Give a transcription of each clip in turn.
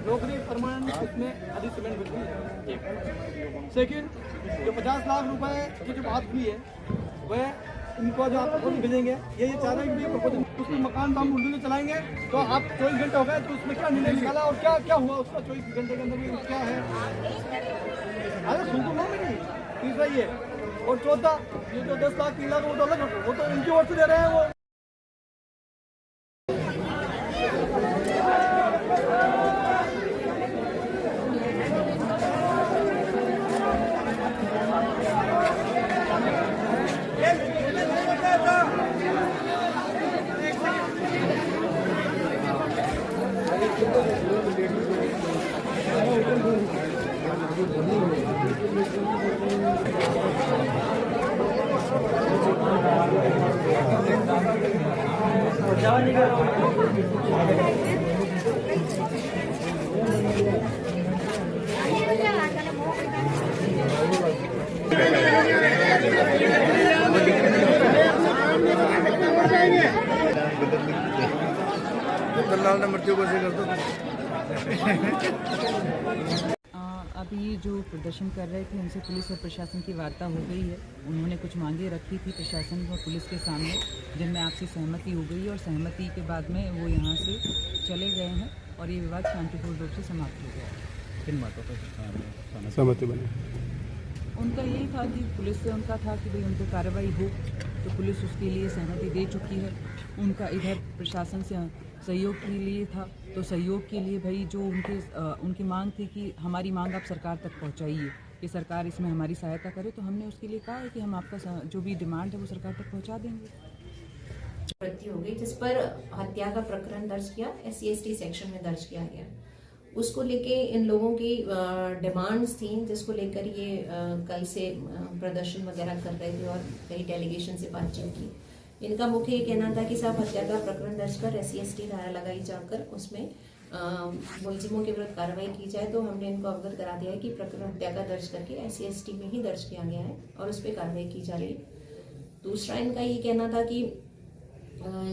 नौकरी परमानेंट उसमें आधी सीमेंट बिल्कुल है। एक सेकंड, जो 50 लाख रुपए की जो बात हुई है वह इनको जो आप प्रपोजल भेजेंगे, ये चाह रहे हैं कि प्रपोजल उसमें मकान हम उर्दू में चलाएंगे, तो आप 24 घंटे हो गए तो उसमें क्या निर्णय निकाला और क्या क्या हुआ उसका 24 घंटे के अंदर क्या है? अरे सुन तो लो मेरी, तीसरा ये और चौथा ये जो 10 लाख 3 लाख वो तो अलग, वो तो उनकी ओर से दे रहे हैं वो। दलाल ने मृत्यु को कर दो। अभी जो प्रदर्शन कर रहे थे उनसे पुलिस और प्रशासन की वार्ता हो गई है। उन्होंने कुछ मांगे रखी थी प्रशासन और पुलिस के सामने, जिनमें आपसी सहमति हो गई है और सहमति के बाद में वो यहाँ से चले गए हैं और ये विवाद शांतिपूर्ण रूप से समाप्त हो गया। किन बातों पर सहमति बनी? उनका यही था कि पुलिस से उनका था कि भाई उन पर कार्रवाई हो, तो पुलिस उसके लिए सहमति दे चुकी है। उनका इधर प्रशासन से सहयोग के लिए था, तो सहयोग के लिए भाई जो उनकी मांग थी कि हमारी मांग आप सरकार तक पहुंचाइए, कि सरकार इसमें हमारी सहायता करे, तो हमने उसके लिए कहा है कि हम आपका जो भी डिमांड है वो सरकार तक पहुंचा देंगे। मृत्यु हो गई जिस पर हत्या का प्रकरण दर्ज किया, SC/ST सेक्शन में दर्ज किया गया। उसको लेके इन लोगों की डिमांड्स थी, जिसको लेकर ये कल से प्रदर्शन वगैरह कर रहे थे और कई डेलीगेशन से बातचीत की। इनका मुख्य ये कहना था कि साहब हत्या का प्रकरण दर्ज कर SC/ST धारा लगाई जाकर उसमें मुलजिमों के विरुद्ध कार्रवाई की जाए। तो हमने इनको अवगत करा दिया है कि प्रकरण हत्या का दर्ज करके SC/ST में ही दर्ज किया गया है और उस पर कार्रवाई की जा रही है। दूसरा इनका ये कहना था कि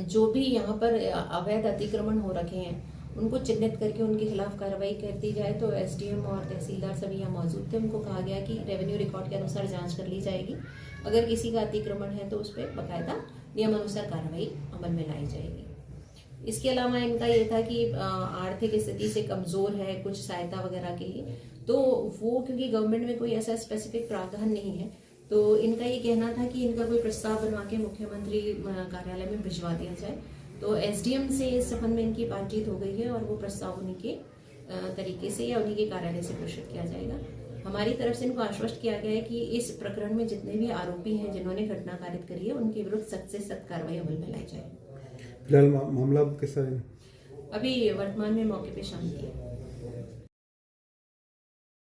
जो भी यहाँ पर अवैध अतिक्रमण हो रखे हैं उनको चिन्हित करके उनके खिलाफ कार्रवाई कर दी जाए। तो SDM और तहसीलदार सभी यहाँ मौजूद थे, उनको कहा गया कि रेवेन्यू रिकॉर्ड के अनुसार जांच कर ली जाएगी, अगर किसी का अतिक्रमण है तो उस पर बाकायदा नियमानुसार कार्रवाई अमल में लाई जाएगी। इसके अलावा इनका ये था कि आर्थिक स्थिति से कमजोर है, कुछ सहायता वगैरह के लिए, तो वो क्योंकि गवर्नमेंट में कोई ऐसा स्पेसिफिक प्रावधान नहीं है, तो इनका ये कहना था कि इनका कोई प्रस्ताव बनवा के मुख्यमंत्री कार्यालय में भिजवा दिया जाए। तो SDM से इस संबंध में इनकी बातचीत हो गई है और वो प्रस्ताव उन्हीं के तरीके से या उन्हीं के कार्यालय से प्रेषित किया जाएगा। हमारी तरफ से इनको आश्वस्त किया गया है कि इस प्रकरण में जितने भी आरोपी हैं जिन्होंने घटना कारित करी है उनके विरुद्ध सख्त से सख्त कार्रवाई अमल में लाई जाए। फिलहाल मामला कैसा है? अभी वर्तमान में मौके पे शांति है।